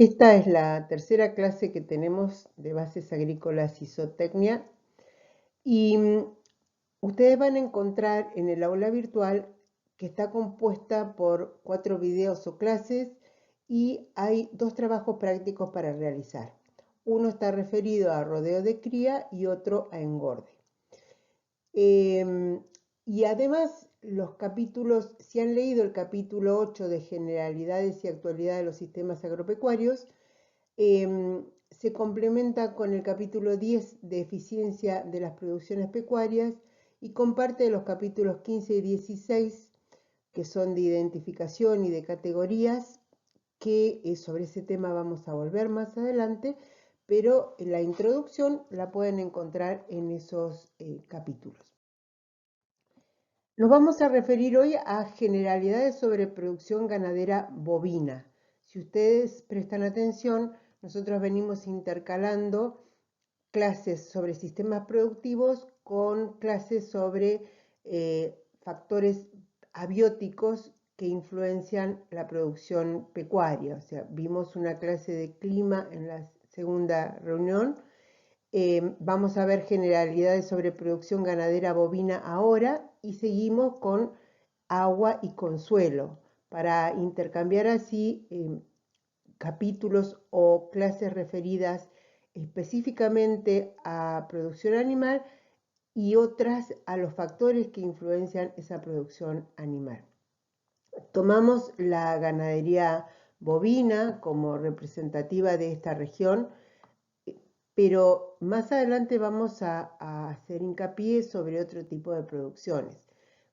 Esta es la tercera clase que tenemos de bases agrícolas y zootecnia y ustedes van a encontrar en el aula virtual que está compuesta por 4 videos o clases y hay 2 trabajos prácticos para realizar. Uno está referido a rodeo de cría y otro a engorde. Y además los capítulos, si han leído el capítulo 8 de generalidades y actualidad de los sistemas agropecuarios, se complementa con el capítulo 10 de eficiencia de las producciones pecuarias y comparte los capítulos 15 y 16 que son de identificación y de categorías, que sobre ese tema vamos a volver más adelante, pero la introducción la pueden encontrar en esos capítulos. Nos vamos a referir hoy a generalidades sobre producción ganadera bovina. Si ustedes prestan atención, nosotros venimos intercalando clases sobre sistemas productivos con clases sobre factores abióticos que influencian la producción pecuaria. O sea, vimos una clase de clima en la segunda reunión. Vamos a ver generalidades sobre producción ganadera bovina ahora y seguimos con agua y con suelo para intercambiar así capítulos o clases referidas específicamente a producción animal y otras a los factores que influencian esa producción animal. Tomamos la ganadería bovina como representativa de esta región, pero más adelante vamos a hacer hincapié sobre otro tipo de producciones.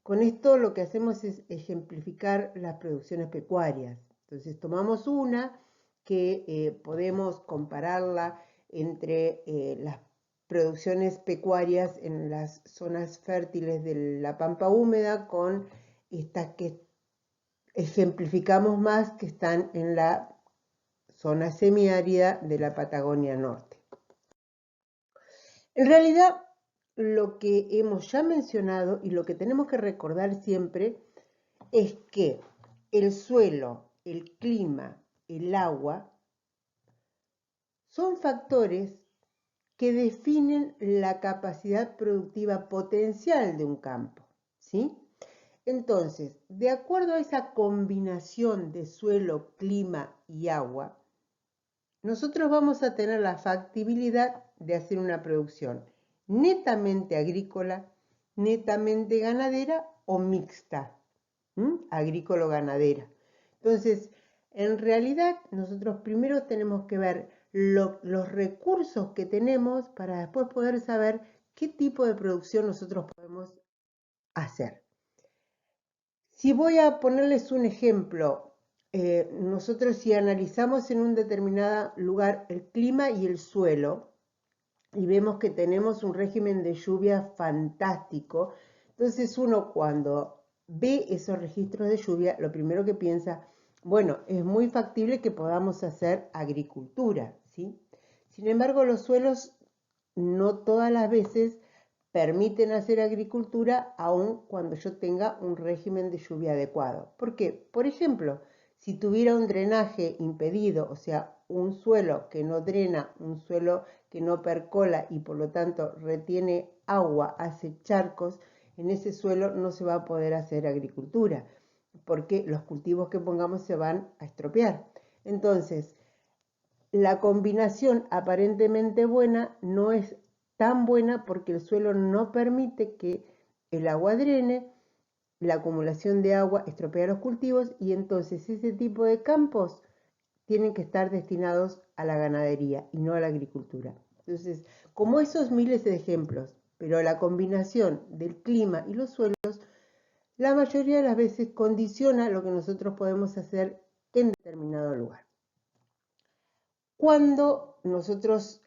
Con esto lo que hacemos es ejemplificar las producciones pecuarias. Entonces tomamos una que podemos compararla entre las producciones pecuarias en las zonas fértiles de la pampa húmeda con estas que ejemplificamos más, que están en la zona semiárida de la Patagonia Norte. En realidad, lo que hemos ya mencionado y lo que tenemos que recordar siempre es que el suelo, el clima, el agua son factores que definen la capacidad productiva potencial de un campo, ¿sí? Entonces, de acuerdo a esa combinación de suelo, clima y agua, nosotros vamos a tener la factibilidad de hacer una producción netamente agrícola, netamente ganadera o mixta, agrícola-ganadera. Entonces, en realidad, nosotros primero tenemos que ver los recursos que tenemos para después poder saber qué tipo de producción nosotros podemos hacer. Si voy a ponerles un ejemplo, nosotros si analizamos en un determinado lugar el clima y el suelo y vemos que tenemos un régimen de lluvia fantástico, entonces uno cuando ve esos registros de lluvia, lo primero que piensa, bueno, es muy factible que podamos hacer agricultura, ¿sí? Sin embargo, los suelos no todas las veces permiten hacer agricultura aun cuando yo tenga un régimen de lluvia adecuado. ¿Por qué? Por ejemplo, si tuviera un drenaje impedido, o sea, un suelo que no drena, un suelo que no percola y por lo tanto retiene agua, hace charcos, en ese suelo no se va a poder hacer agricultura, porque los cultivos que pongamos se van a estropear. Entonces, la combinación aparentemente buena no es tan buena porque el suelo no permite que el agua drene, la acumulación de agua estropea los cultivos y entonces ese tipo de campos tienen que estar destinados a la ganadería y no a la agricultura. Entonces, como esos miles de ejemplos, pero la combinación del clima y los suelos, la mayoría de las veces condiciona lo que nosotros podemos hacer en determinado lugar. Cuando nosotros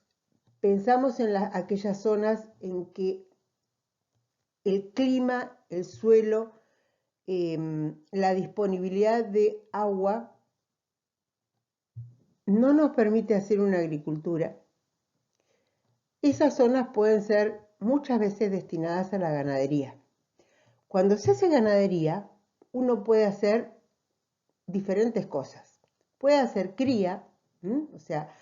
pensamos en aquellas zonas en que el clima, el suelo, la disponibilidad de agua no nos permite hacer una agricultura, esas zonas pueden ser muchas veces destinadas a la ganadería. Cuando se hace ganadería, uno puede hacer diferentes cosas. Puede hacer cría, O sea,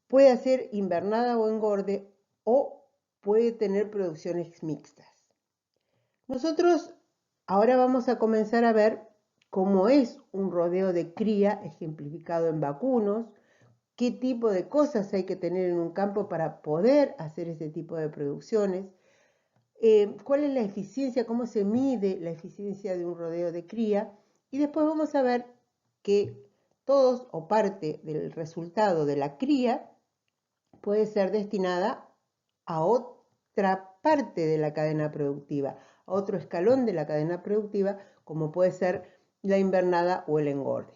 puede hacer invernada o engorde o puede tener producciones mixtas. Nosotros ahora vamos a comenzar a ver cómo es un rodeo de cría ejemplificado en vacunos, qué tipo de cosas hay que tener en un campo para poder hacer ese tipo de producciones, cuál es la eficiencia, cómo se mide la eficiencia de un rodeo de cría, y después vamos a ver que todos o parte del resultado de la cría puede ser destinada a otra parte de la cadena productiva, a otro escalón de la cadena productiva, como puede ser la invernada o el engorde.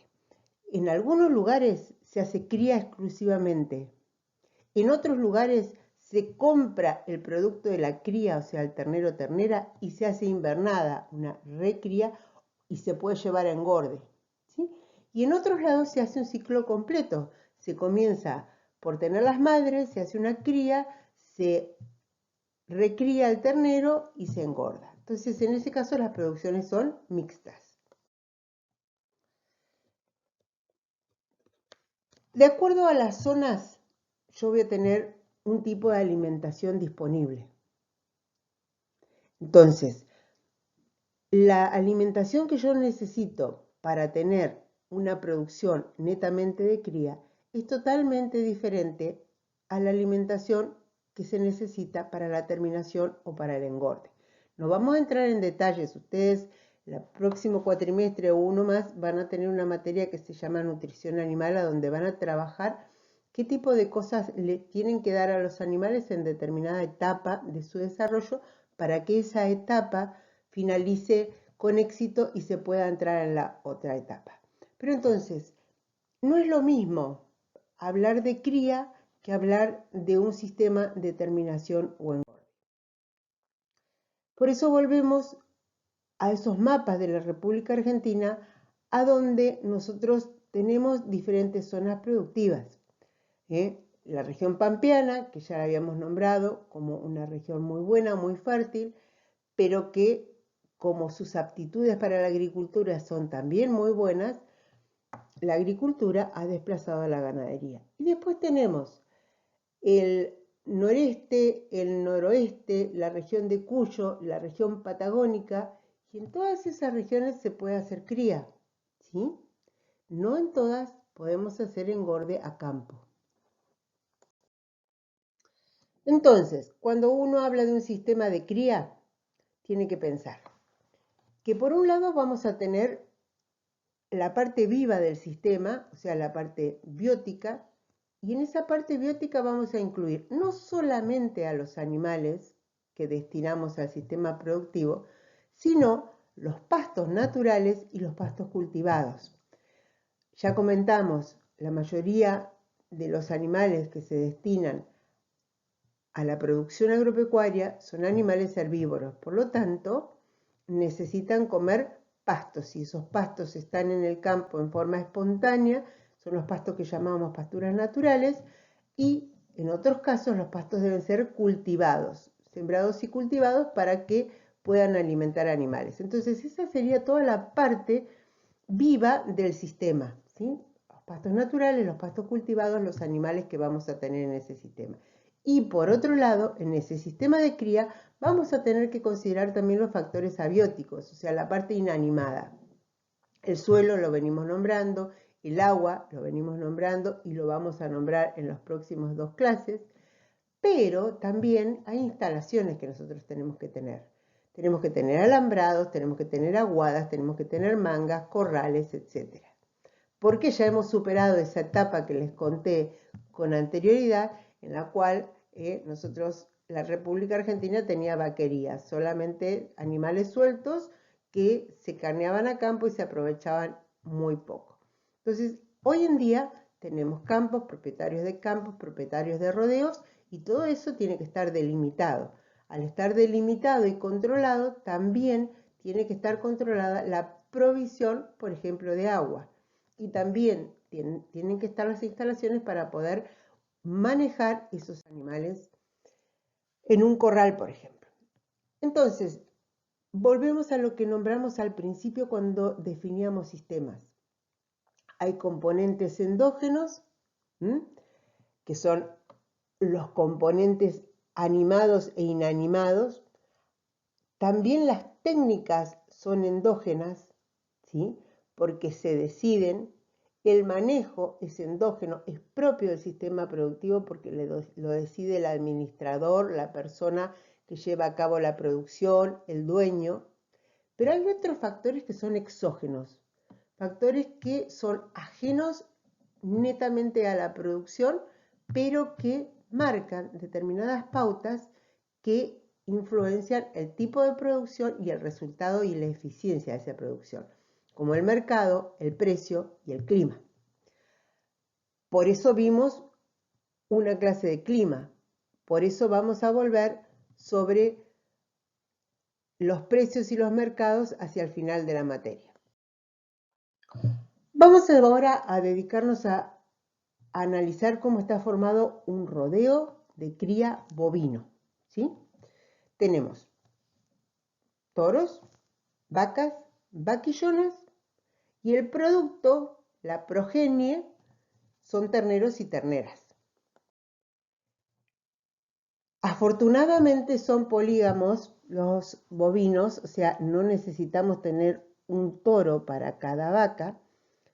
En algunos lugares se hace cría exclusivamente. En otros lugares se compra el producto de la cría, o sea, el ternero o ternera, y se hace invernada, una recría, y se puede llevar a engorde. ¿Sí? Y en otros lados se hace un ciclo completo. Se comienza por tener las madres, se hace una cría, se recría el ternero y se engorda. Entonces, en ese caso, las producciones son mixtas. De acuerdo a las zonas, yo voy a tener un tipo de alimentación disponible. Entonces, la alimentación que yo necesito para tener una producción netamente de cría es totalmente diferente a la alimentación que se necesita para la terminación o para el engorde. No vamos a entrar en detalles. Ustedes, el próximo cuatrimestre o uno más, van a tener una materia que se llama nutrición animal, a donde van a trabajar qué tipo de cosas le tienen que dar a los animales en determinada etapa de su desarrollo para que esa etapa finalice con éxito y se pueda entrar en la otra etapa. Pero entonces, no es lo mismo hablar de cría que hablar de un sistema de terminación o engorde. Por eso volvemos a esos mapas de la República Argentina, a donde nosotros tenemos diferentes zonas productivas. La región pampeana, que ya la habíamos nombrado como una región muy buena, muy fértil, pero que como sus aptitudes para la agricultura son también muy buenas, la agricultura ha desplazado a la ganadería. Y después tenemos el noreste, el noroeste, la región de Cuyo, la región patagónica, y en todas esas regiones se puede hacer cría, ¿sí? No en todas podemos hacer engorde a campo. Entonces, cuando uno habla de un sistema de cría, tiene que pensar que por un lado vamos a tener la parte viva del sistema, o sea, la parte biótica, y en esa parte biótica vamos a incluir no solamente a los animales que destinamos al sistema productivo, sino los pastos naturales y los pastos cultivados. Ya comentamos, la mayoría de los animales que se destinan a la producción agropecuaria son animales herbívoros, por lo tanto, necesitan comer pastos. Si esos pastos están en el campo en forma espontánea, son los pastos que llamamos pasturas naturales, y en otros casos los pastos deben ser cultivados, sembrados y cultivados para que puedan alimentar animales. Entonces, esa sería toda la parte viva del sistema, ¿sí? Los pastos naturales, los pastos cultivados, los animales que vamos a tener en ese sistema. Y por otro lado, en ese sistema de cría vamos a tener que considerar también los factores abióticos, o sea, la parte inanimada. El suelo lo venimos nombrando, el agua lo venimos nombrando y lo vamos a nombrar en las próximas 2 clases, pero también hay instalaciones que nosotros tenemos que tener. Tenemos que tener alambrados, tenemos que tener aguadas, tenemos que tener mangas, corrales, etc. Porque ya hemos superado esa etapa que les conté con anterioridad, en la cual nosotros, la República Argentina tenía vaquerías, solamente animales sueltos que se carneaban a campo y se aprovechaban muy poco. Entonces, hoy en día tenemos campos, propietarios de rodeos, y todo eso tiene que estar delimitado. Al estar delimitado y controlado, también tiene que estar controlada la provisión, por ejemplo, de agua. Y también tienen que estar las instalaciones para poder manejar esos animales en un corral, por ejemplo. Entonces, volvemos a lo que nombramos al principio cuando definíamos sistemas. Hay componentes endógenos que son los componentes animados e inanimados. También las técnicas son endógenas, ¿sí? Porque se deciden. El manejo es endógeno, es propio del sistema productivo porque lo decide el administrador, la persona que lleva a cabo la producción, el dueño. Pero hay otros factores que son exógenos, factores que son ajenos netamente a la producción, pero que marcan determinadas pautas que influencian el tipo de producción y el resultado y la eficiencia de esa producción, como el mercado, el precio y el clima. Por eso vimos una clase de clima, por eso vamos a volver sobre los precios y los mercados hacia el final de la materia. Vamos ahora a dedicarnos a analizar cómo está formado un rodeo de cría bovino, ¿sí? Tenemos toros, vacas, vaquillonas y el producto, la progenie, son terneros y terneras. Afortunadamente son polígamos los bovinos, o sea, no necesitamos tener un toro para cada vaca.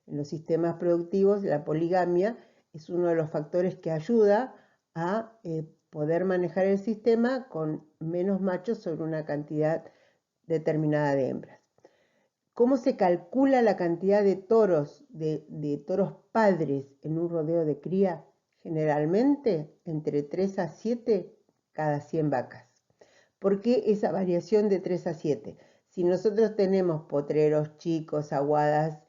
En los sistemas productivos, la poligamia es uno de los factores que ayuda a poder manejar el sistema con menos machos sobre una cantidad determinada de hembras. ¿Cómo se calcula la cantidad de toros, de toros padres en un rodeo de cría? Generalmente entre 3 a 7 cada 100 vacas. ¿Por qué esa variación de 3 a 7? Si nosotros tenemos potreros chicos, aguadas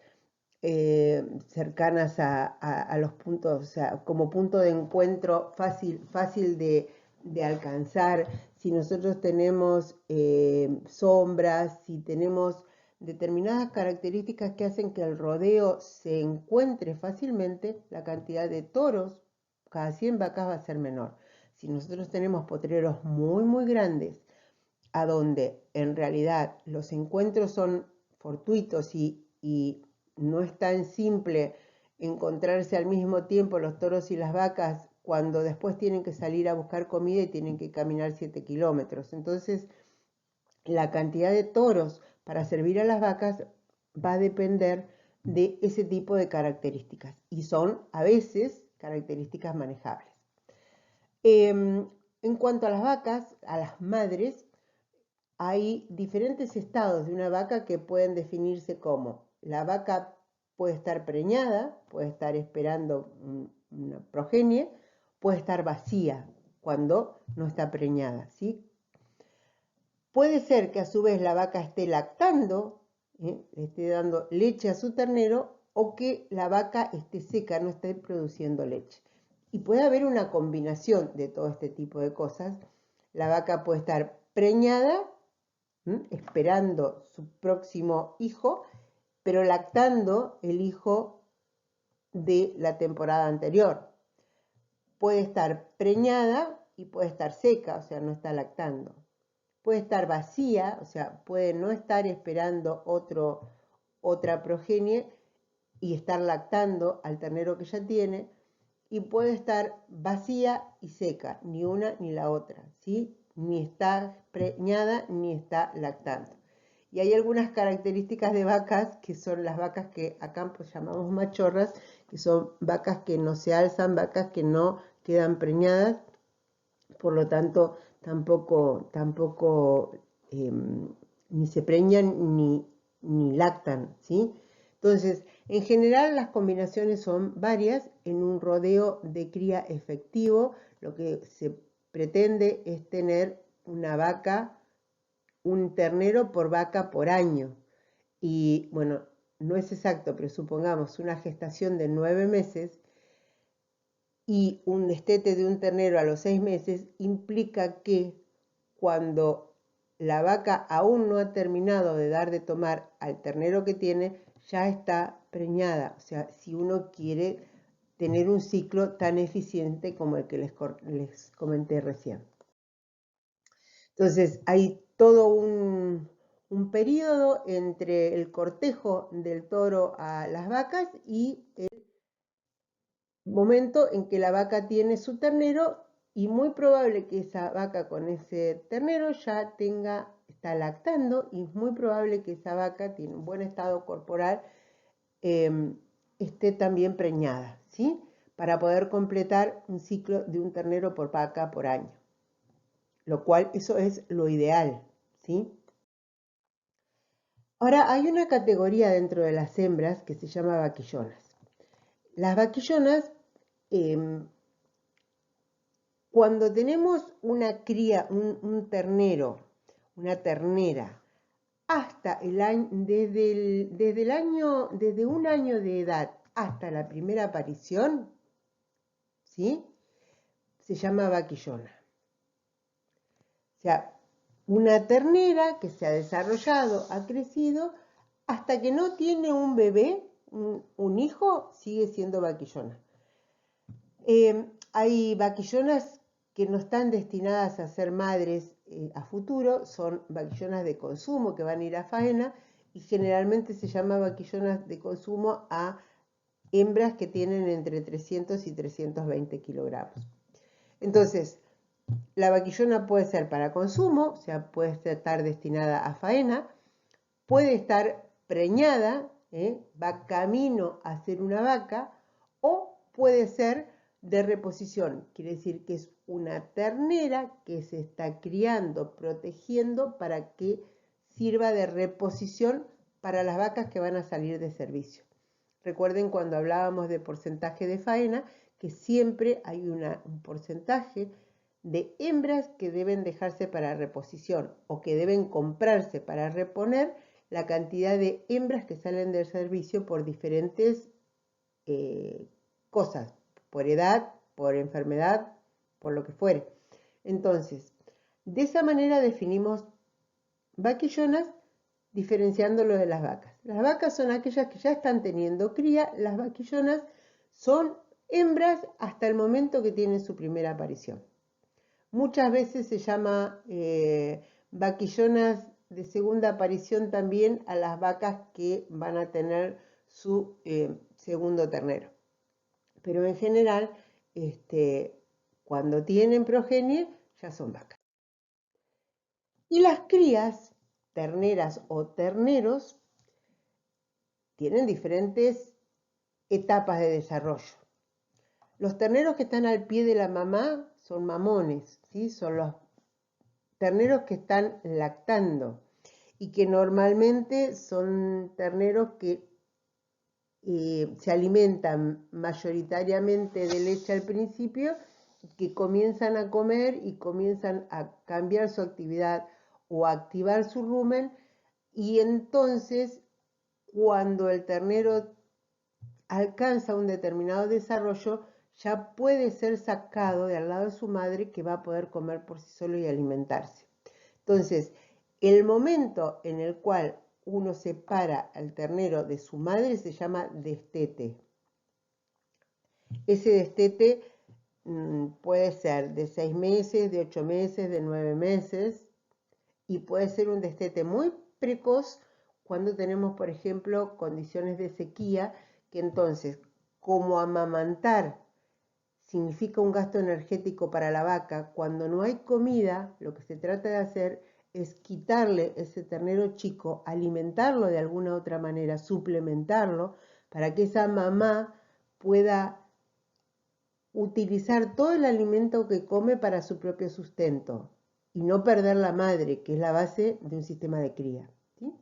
cercanas a los puntos, o sea, como punto de encuentro fácil de alcanzar, si nosotros tenemos sombras, si tenemos determinadas características que hacen que el rodeo se encuentre fácilmente, la cantidad de toros cada 100 vacas va a ser menor. Si nosotros tenemos potreros muy grandes, a donde en realidad los encuentros son fortuitos y no es tan simple encontrarse al mismo tiempo los toros y las vacas cuando después tienen que salir a buscar comida y tienen que caminar 7 kilómetros. Entonces, la cantidad de toros para servir a las vacas va a depender de ese tipo de características y son a veces características manejables. En cuanto a las vacas, a las madres, hay diferentes estados de una vaca que pueden definirse como: la vaca puede estar preñada, puede estar esperando una progenie, puede estar vacía cuando no está preñada, ¿sí? Puede ser que a su vez la vaca esté lactando, le esté dando leche a su ternero, o que la vaca esté seca, no esté produciendo leche. Y puede haber una combinación de todo este tipo de cosas. La vaca puede estar preñada, esperando su próximo hijo, pero lactando el hijo de la temporada anterior. Puede estar preñada y puede estar seca, o sea, no está lactando. Puede estar vacía, o sea, puede no estar esperando otra progenie y estar lactando al ternero que ya tiene, y puede estar vacía y seca, ni una ni la otra, ¿sí? Ni está preñada ni está lactando. Y hay algunas características de vacas que son las vacas que acá pues llamamos machorras, que son vacas que no se alzan, vacas que no quedan preñadas, por lo tanto tampoco ni se preñan ni lactan, ¿sí? Entonces, en general las combinaciones son varias. En un rodeo de cría efectivo, lo que se pretende es tener una vaca, un ternero por vaca por año. Y bueno, no es exacto, pero supongamos una gestación de 9 meses y un destete de un ternero a los 6 meses, implica que cuando la vaca aún no ha terminado de dar de tomar al ternero que tiene, ya está preñada. O sea, si uno quiere tener un ciclo tan eficiente como el que les comenté recién. Entonces, hay todo un periodo entre el cortejo del toro a las vacas y el momento en que la vaca tiene su ternero y muy probable que esa vaca con ese ternero ya está lactando y es muy probable que esa vaca tiene un buen estado corporal, esté también preñada, ¿sí? Para poder completar un ciclo de un ternero por vaca por año, lo cual eso es lo ideal, ¿sí? Ahora hay una categoría dentro de las hembras que se llama vaquillonas. Las vaquillonas, cuando tenemos una cría, un ternero, una ternera, hasta el año, desde un año de edad hasta la primera aparición, ¿sí? Se llama vaquillona. O sea, una ternera que se ha desarrollado, ha crecido, hasta que no tiene un bebé, un hijo, sigue siendo vaquillona. Hay vaquillonas que no están destinadas a ser madres a futuro, son vaquillonas de consumo que van a ir a faena y generalmente se llama vaquillonas de consumo a hembras que tienen entre 300 y 320 kilogramos. Entonces, la vaquillona puede ser para consumo, o sea, puede estar destinada a faena, puede estar preñada, va camino a ser una vaca, o puede ser de reposición, quiere decir que es una ternera que se está criando, protegiendo para que sirva de reposición para las vacas que van a salir de servicio. Recuerden cuando hablábamos de porcentaje de faena, que siempre hay un porcentaje de hembras que deben dejarse para reposición o que deben comprarse para reponer la cantidad de hembras que salen del servicio por diferentes cosas, por edad, por enfermedad, por lo que fuere. Entonces, de esa manera definimos vaquillonas diferenciándolo de las vacas. Las vacas son aquellas que ya están teniendo cría, las vaquillonas son hembras hasta el momento que tienen su primera aparición. Muchas veces se llama vaquillonas de segunda aparición también a las vacas que van a tener su segundo ternero. Pero en general, cuando tienen progenie, ya son vacas. Y las crías, terneras o terneros, tienen diferentes etapas de desarrollo. Los terneros que están al pie de la mamá son mamones, ¿sí? Son los terneros que están lactando y que normalmente son terneros que se alimentan mayoritariamente de leche al principio, que comienzan a comer y comienzan a cambiar su actividad o a activar su rumen, y entonces cuando el ternero alcanza un determinado desarrollo, ya puede ser sacado de al lado de su madre, que va a poder comer por sí solo y alimentarse. Entonces, el momento en el cual uno separa al ternero de su madre se llama destete. Ese destete puede ser de 6 meses, de 8 meses, de 9 meses, y puede ser un destete muy precoz cuando tenemos, por ejemplo, condiciones de sequía, que entonces, como amamantar significa un gasto energético para la vaca, cuando no hay comida, lo que se trata de hacer es quitarle ese ternero chico, alimentarlo de alguna otra manera, suplementarlo, para que esa mamá pueda utilizar todo el alimento que come para su propio sustento y no perder la madre, que es la base de un sistema de cría, ¿sí?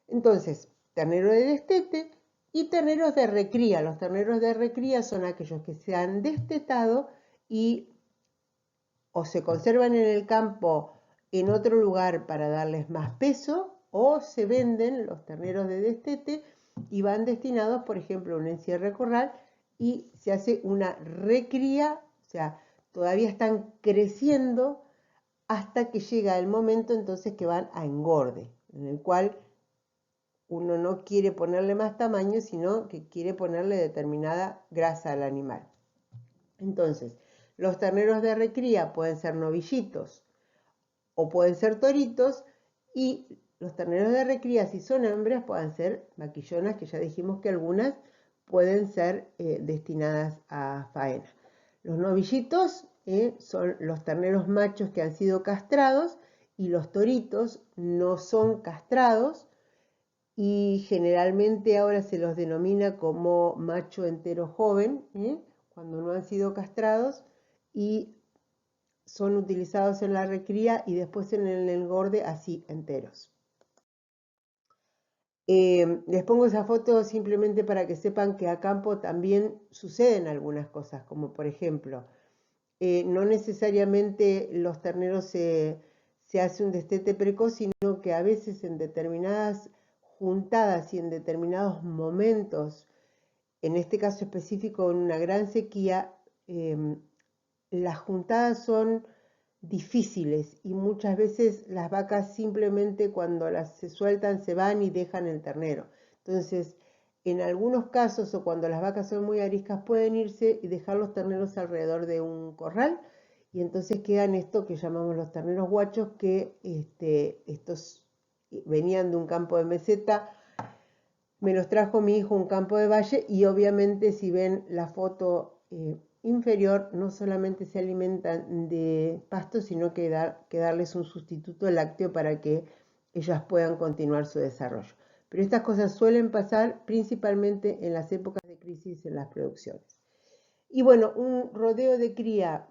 Entonces, ternero de destete y terneros de recría. Los terneros de recría son aquellos que se han destetado y o se conservan en el campo en otro lugar para darles más peso, o se venden los terneros de destete y van destinados, por ejemplo, a un encierre corral y se hace una recría, o sea, todavía están creciendo hasta que llega el momento entonces que van a engorde, en el cual uno no quiere ponerle más tamaño, sino que quiere ponerle determinada grasa al animal. Entonces, los terneros de recría pueden ser novillitos o pueden ser toritos, y los terneros de recría, si son hembras, pueden ser vaquillonas, que ya dijimos que algunas pueden ser destinadas a faena. Los novillitos son los terneros machos que han sido castrados y los toritos no son castrados y generalmente ahora se los denomina como macho entero joven, cuando no han sido castrados y son utilizados en la recría y después en el engorde así enteros. Les pongo esa foto simplemente para que sepan que a campo también suceden algunas cosas, como por ejemplo, no necesariamente los terneros se hace un destete precoz, sino que a veces en determinadas juntadas y en determinados momentos, en este caso específico en una gran sequía, las juntadas son difíciles y muchas veces las vacas simplemente cuando las se sueltan se van y dejan el ternero. Entonces, en algunos casos o cuando las vacas son muy ariscas pueden irse y dejar los terneros alrededor de un corral y entonces quedan esto que llamamos los terneros guachos, que estos venían de un campo de meseta. Me los trajo mi hijo un campo de valle y obviamente si ven la foto inferior no solamente se alimentan de pasto, sino que darles un sustituto lácteo para que ellas puedan continuar su desarrollo. Pero estas cosas suelen pasar principalmente en las épocas de crisis en las producciones. Y bueno, un rodeo de cría,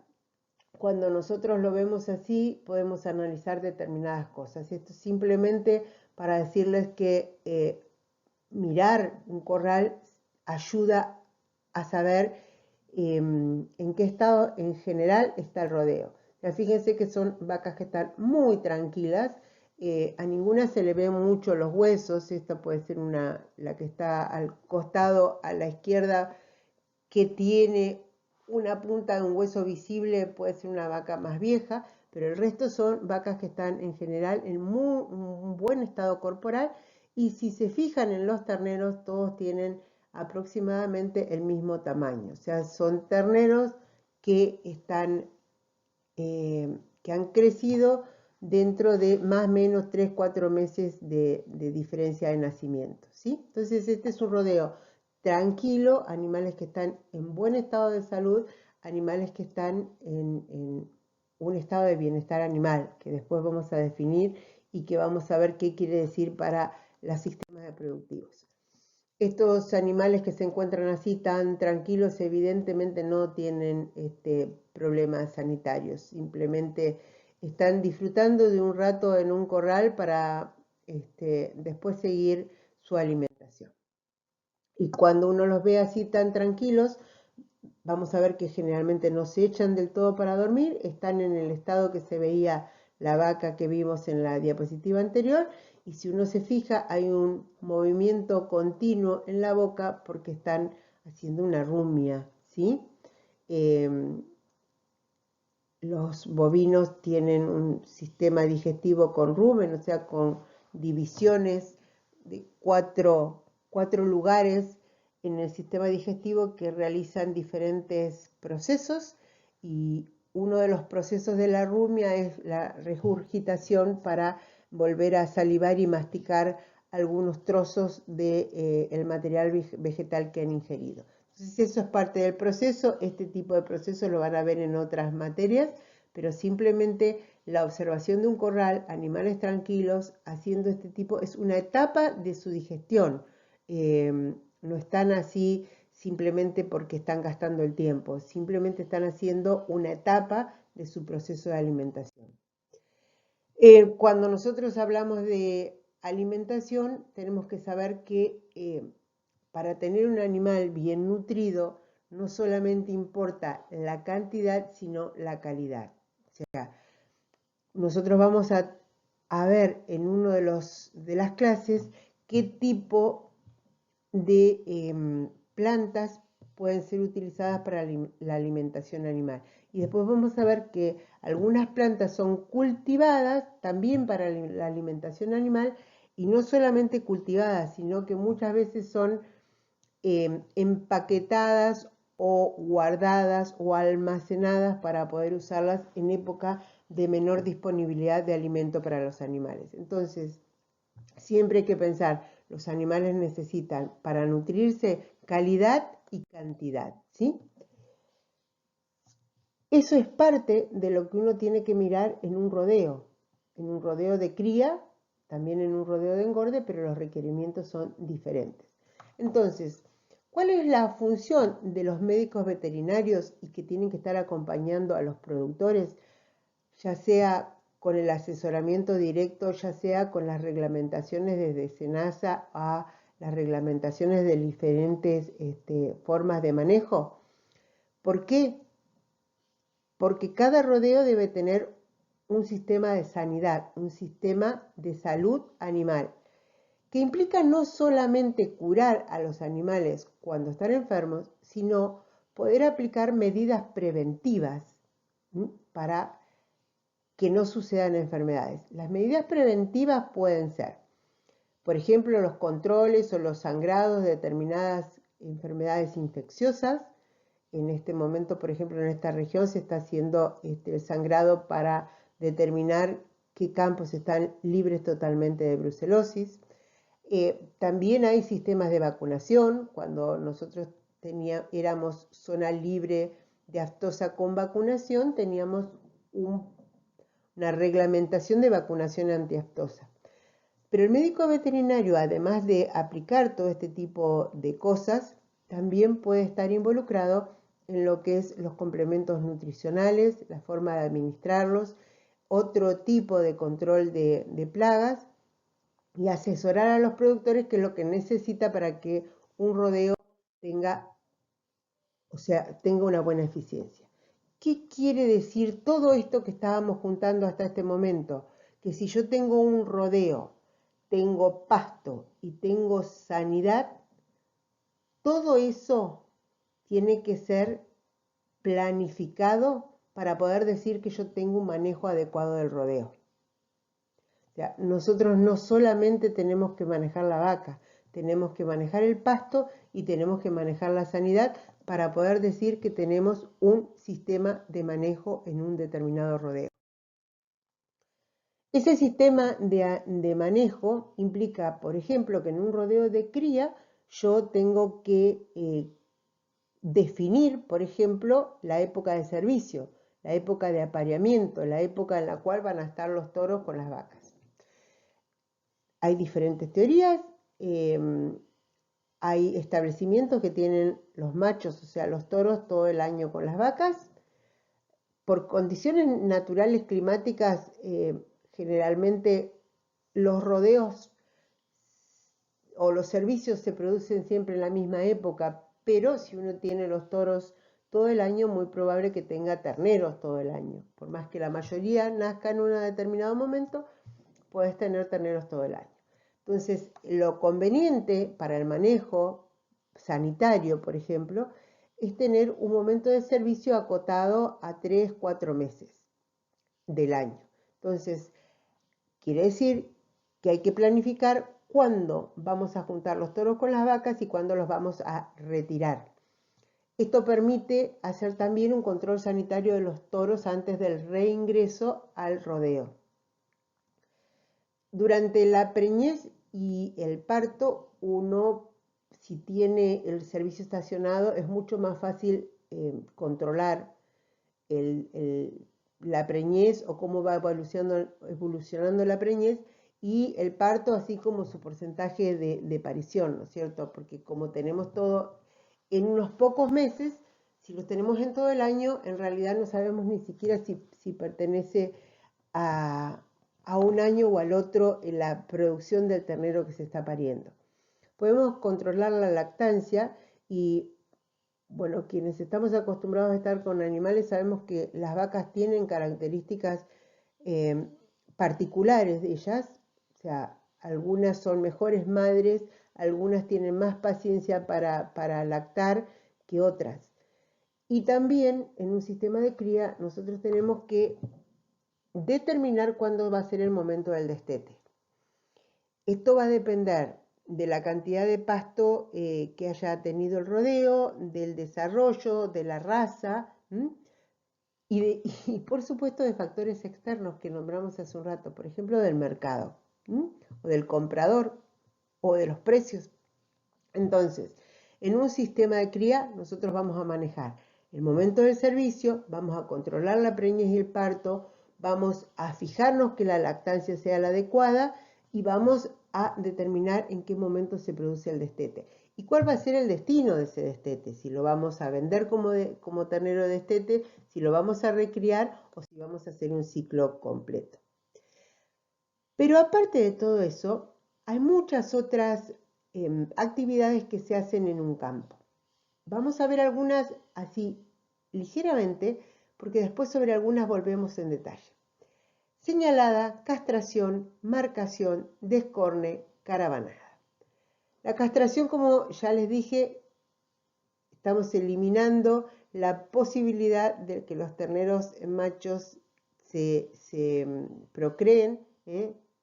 cuando nosotros lo vemos así, podemos analizar determinadas cosas. Esto es simplemente para decirles que mirar un corral ayuda a saber en qué estado en general está el rodeo. Ya fíjense que son vacas que están muy tranquilas, a ninguna se le ven mucho los huesos. Esta puede ser la que está al costado a la izquierda, que tiene una punta de un hueso visible, puede ser una vaca más vieja, pero el resto son vacas que están en general en un buen estado corporal. Y si se fijan en los terneros, todos tienen aproximadamente el mismo tamaño. O sea, son terneros que que han crecido dentro de más o menos 3-4 meses de diferencia de nacimiento, ¿sí? Entonces este es un rodeo tranquilo, animales que están en buen estado de salud, animales que están en un estado de bienestar animal, que después vamos a definir y que vamos a ver qué quiere decir para los sistemas reproductivos. Estos animales que se encuentran así tan tranquilos evidentemente no tienen problemas sanitarios, simplemente están disfrutando de un rato en un corral para después seguir su alimentación. Y cuando uno los ve así tan tranquilos, vamos a ver que generalmente no se echan del todo para dormir, están en el estado que se veía la vaca que vimos en la diapositiva anterior, y si uno se fija hay un movimiento continuo en la boca porque están haciendo una rumia, ¿sí? Los bovinos tienen un sistema digestivo con rumen, o sea, con divisiones de cuatro lugares en el sistema digestivo que realizan diferentes procesos, y uno de los procesos de la rumia es la regurgitación para volver a salivar y masticar algunos trozos del material vegetal que han ingerido. Entonces eso es parte del proceso. Este tipo de procesos lo van a ver en otras materias, pero simplemente la observación de un corral, animales tranquilos, haciendo este tipo, es una etapa de su digestión. No están así simplemente porque están gastando el tiempo, simplemente están haciendo una etapa de su proceso de alimentación. Cuando nosotros hablamos de alimentación, tenemos que saber que para tener un animal bien nutrido, no solamente importa la cantidad, sino la calidad. O sea, nosotros vamos a ver en uno de las clases qué tipo de plantas pueden ser utilizadas para la alimentación animal. Y después vamos a ver que algunas plantas son cultivadas también para la alimentación animal, y no solamente cultivadas, sino que muchas veces son empaquetadas o guardadas o almacenadas para poder usarlas en época de menor disponibilidad de alimento para los animales. Entonces, siempre hay que pensar, los animales necesitan para nutrirse calidad y cantidad, ¿sí? Eso es parte de lo que uno tiene que mirar en un rodeo de cría, también en un rodeo de engorde, pero los requerimientos son diferentes. Entonces, ¿cuál es la función de los médicos veterinarios y que tienen que estar acompañando a los productores, ya sea con el asesoramiento directo, ya sea con las reglamentaciones desde SENASA a las reglamentaciones de diferentes formas de manejo? ¿Por qué? Porque cada rodeo debe tener un sistema de sanidad, un sistema de salud animal, que implica no solamente curar a los animales cuando están enfermos, sino poder aplicar medidas preventivas para que no sucedan enfermedades. Las medidas preventivas pueden ser, por ejemplo, los controles o los sangrados de determinadas enfermedades infecciosas. En este momento, por ejemplo, en esta región se está haciendo el sangrado para determinar qué campos están libres totalmente de brucelosis. También hay sistemas de vacunación. Cuando nosotros éramos zona libre de aftosa con vacunación, teníamos una reglamentación de vacunación antiaftosa. Pero el médico veterinario, además de aplicar todo este tipo de cosas, también puede estar involucrado en lo que es los complementos nutricionales, la forma de administrarlos, otro tipo de control de plagas y asesorar a los productores qué es lo que necesita para que un rodeo tenga una buena eficiencia. ¿Qué quiere decir todo esto que estábamos juntando hasta este momento? Que si yo tengo un rodeo, tengo pasto y tengo sanidad, todo eso tiene que ser planificado para poder decir que yo tengo un manejo adecuado del rodeo. O sea, nosotros no solamente tenemos que manejar la vaca, tenemos que manejar el pasto y tenemos que manejar la sanidad para poder decir que tenemos un sistema de manejo en un determinado rodeo. Ese sistema de manejo implica, por ejemplo, que en un rodeo de cría yo tengo que definir, por ejemplo, la época de servicio, la época de apareamiento, la época en la cual van a estar los toros con las vacas. Hay diferentes teorías, hay establecimientos que tienen los machos, o sea, los toros todo el año con las vacas. Por condiciones naturales climáticas, generalmente los rodeos o los servicios se producen siempre en la misma época, pero si uno tiene los toros todo el año, muy probable que tenga terneros todo el año. Por más que la mayoría nazca en un determinado momento, puedes tener terneros todo el año. Entonces, lo conveniente para el manejo sanitario, por ejemplo, es tener un momento de servicio acotado a 3-4 meses del año. Entonces, quiere decir que hay que planificar cuándo vamos a juntar los toros con las vacas y cuándo los vamos a retirar. Esto permite hacer también un control sanitario de los toros antes del reingreso al rodeo. Durante la preñez y el parto, uno, si tiene el servicio estacionado, es mucho más fácil controlar la preñez o cómo va evolucionando la preñez y el parto, así como su porcentaje de parición, ¿no es cierto? Porque como tenemos todo en unos pocos meses, si los tenemos en todo el año, en realidad no sabemos ni siquiera si pertenece a un año o al otro en la producción del ternero que se está pariendo. Podemos controlar la lactancia y, bueno, quienes estamos acostumbrados a estar con animales sabemos que las vacas tienen características particulares de ellas, o sea, algunas son mejores madres, algunas tienen más paciencia para lactar que otras. Y también en un sistema de cría nosotros tenemos que determinar cuándo va a ser el momento del destete. Esto va a depender de la cantidad de pasto que haya tenido el rodeo, del desarrollo, de la raza y por supuesto de factores externos que nombramos hace un rato, por ejemplo del mercado o del comprador o de los precios. Entonces, En un sistema de cría nosotros vamos a manejar el momento del servicio, vamos a controlar la preñez y el parto, vamos a fijarnos que la lactancia sea la adecuada y vamos a determinar en qué momento se produce el destete. ¿Y cuál va a ser el destino de ese destete? Si lo vamos a vender como ternero de destete, si lo vamos a recriar o si vamos a hacer un ciclo completo. Pero aparte de todo eso, hay muchas otras actividades que se hacen en un campo. Vamos a ver algunas así ligeramente, porque después sobre algunas volvemos en detalle. Señalada, castración, marcación, descorne, caravanada. La castración, como ya les dije, estamos eliminando la posibilidad de que los terneros machos se procreen,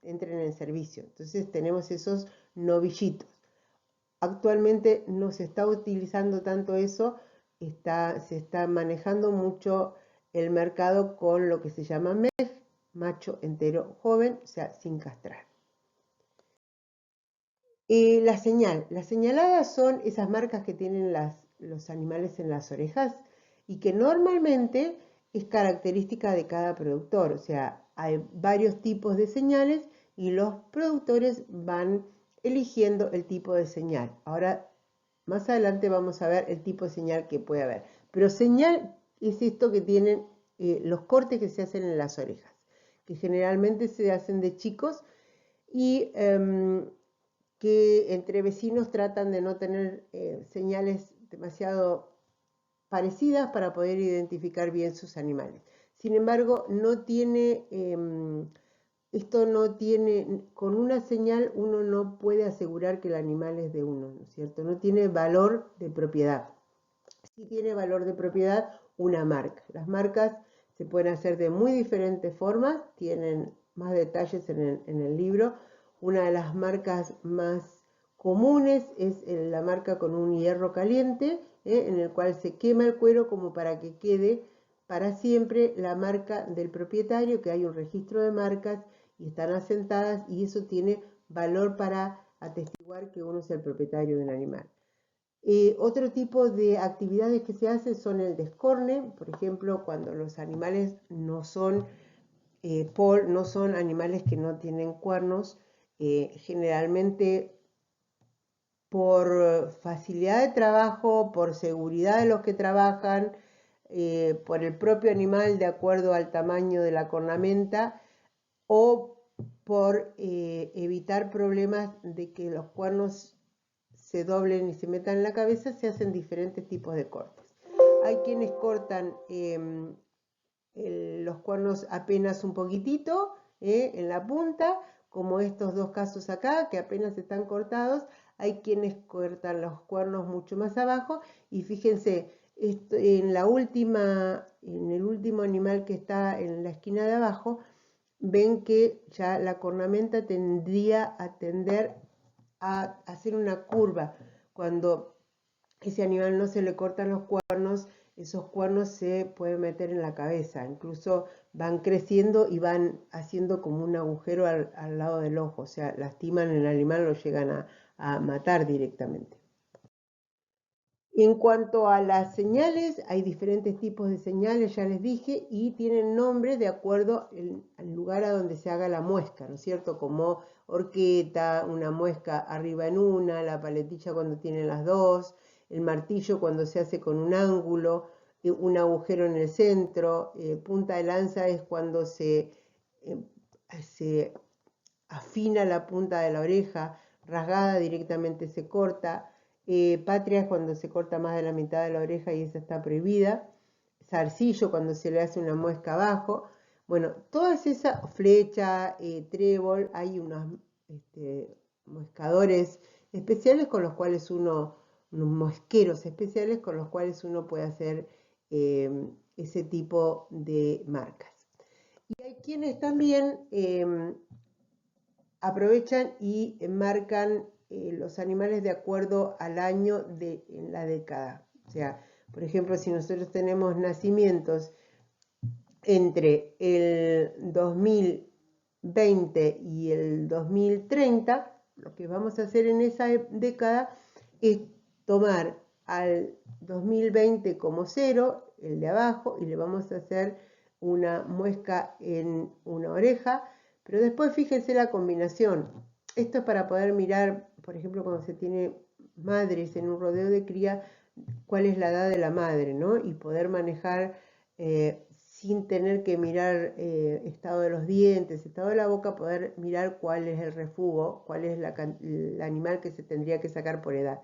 entren en servicio. Entonces tenemos esos novillitos. Actualmente no se está utilizando tanto eso, se está manejando mucho el mercado con lo que se llama MEF, macho entero joven, o sea, sin castrar. Las señaladas son esas marcas que tienen los animales en las orejas y que normalmente es característica de cada productor, o sea, hay varios tipos de señales y los productores van eligiendo el tipo de señal. Ahora, más adelante vamos a ver el tipo de señal que puede haber. Pero señal es esto que tienen los cortes que se hacen en las orejas, que generalmente se hacen de chicos y que entre vecinos tratan de no tener señales demasiado parecidas para poder identificar bien sus animales. Sin embargo, esto no tiene, con una señal uno no puede asegurar que el animal es de uno, ¿no es cierto? No tiene valor de propiedad. Sí tiene valor de propiedad una marca. Las marcas se pueden hacer de muy diferentes formas, tienen más detalles en el libro. Una de las marcas más comunes es la marca con un hierro caliente, en el cual se quema el cuero como para que quede para siempre la marca del propietario, que hay un registro de marcas y están asentadas y eso tiene valor para atestiguar que uno es el propietario del animal. Otro tipo de actividades que se hacen son el descorne, por ejemplo, cuando los animales no son animales que no tienen cuernos, generalmente por facilidad de trabajo, por seguridad de los que trabajan, por el propio animal de acuerdo al tamaño de la cornamenta o por evitar problemas de que los cuernos se doblen y se metan en la cabeza, se hacen diferentes tipos de cortes. Hay quienes cortan los cuernos apenas un poquitito en la punta, como estos dos casos acá, que apenas están cortados. Hay quienes cortan los cuernos mucho más abajo y fíjense, en el último animal que está en la esquina de abajo, ven que ya la cornamenta tendría a tender a hacer una curva. Cuando ese animal no se le cortan los cuernos, esos cuernos se pueden meter en la cabeza, incluso van creciendo y van haciendo como un agujero al lado del ojo, o sea, lastiman el animal, lo llegan a matar directamente. En cuanto a las señales, hay diferentes tipos de señales, ya les dije, y tienen nombre de acuerdo al lugar a donde se haga la muesca, ¿no es cierto? Como horqueta, una muesca arriba en una, la paletilla cuando tiene las dos, el martillo cuando se hace con un ángulo, un agujero en el centro, punta de lanza es cuando se afina la punta de la oreja, rasgada directamente se corta. Patria es cuando se corta más de la mitad de la oreja y esa está prohibida. Zarcillo cuando se le hace una muesca abajo. Bueno, todas esas, flecha, trébol, hay unos muescadores especiales con los cuales unos mosqueros especiales con los cuales uno puede hacer ese tipo de marcas. Y hay quienes también aprovechan y marcan los animales de acuerdo al año en la década. O sea, por ejemplo, si nosotros tenemos nacimientos entre el 2020 y el 2030, lo que vamos a hacer en esa década es tomar al 2020 como 0, el de abajo, y le vamos a hacer una muesca en una oreja, pero después fíjense la combinación. Esto es para poder mirar, por ejemplo, cuando se tiene madres en un rodeo de cría, cuál es la edad de la madre, ¿no? Y poder manejar sin tener que mirar estado de los dientes, estado de la boca, poder mirar cuál es el refugo, cuál es el animal que se tendría que sacar por edad.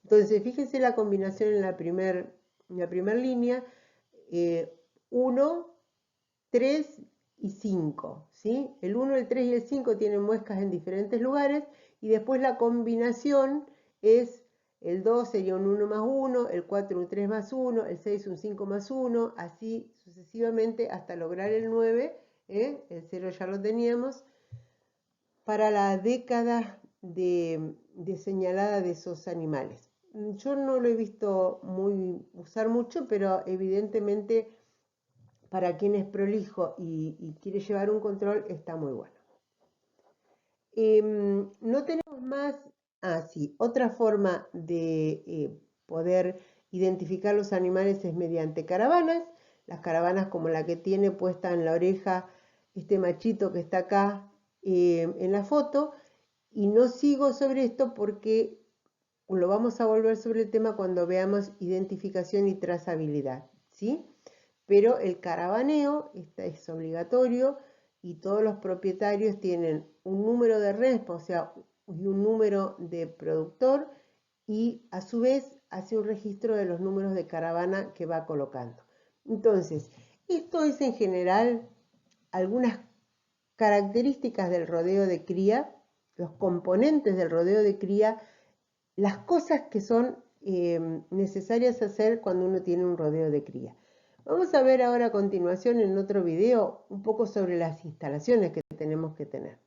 Entonces, fíjense la combinación en la primer línea, 1, 3 y 5, ¿sí? El 1, el 3 y el 5 tienen muescas en diferentes lugares y después la combinación es el 2 sería un 1 más 1, el 4 un 3 más 1, el 6 un 5 más 1, así sucesivamente hasta lograr el 9, el 0 ya lo teníamos, para la década de señalada de esos animales. Yo no lo he visto usar mucho, pero evidentemente para quien es prolijo y quiere llevar un control está muy bueno. No tenemos más, sí, otra forma de poder identificar los animales es mediante caravanas. Las caravanas como la que tiene puesta en la oreja este machito que está acá en la foto. Y no sigo sobre esto porque lo vamos a volver sobre el tema cuando veamos identificación y trazabilidad, ¿sí? Pero el caravaneo es obligatorio y todos los propietarios tienen un número de respa, o sea, un número de productor y a su vez hace un registro de los números de caravana que va colocando. Entonces, esto es en general algunas características del rodeo de cría, los componentes del rodeo de cría, las cosas que son necesarias hacer cuando uno tiene un rodeo de cría. Vamos a ver ahora a continuación en otro video un poco sobre las instalaciones que tenemos que tener.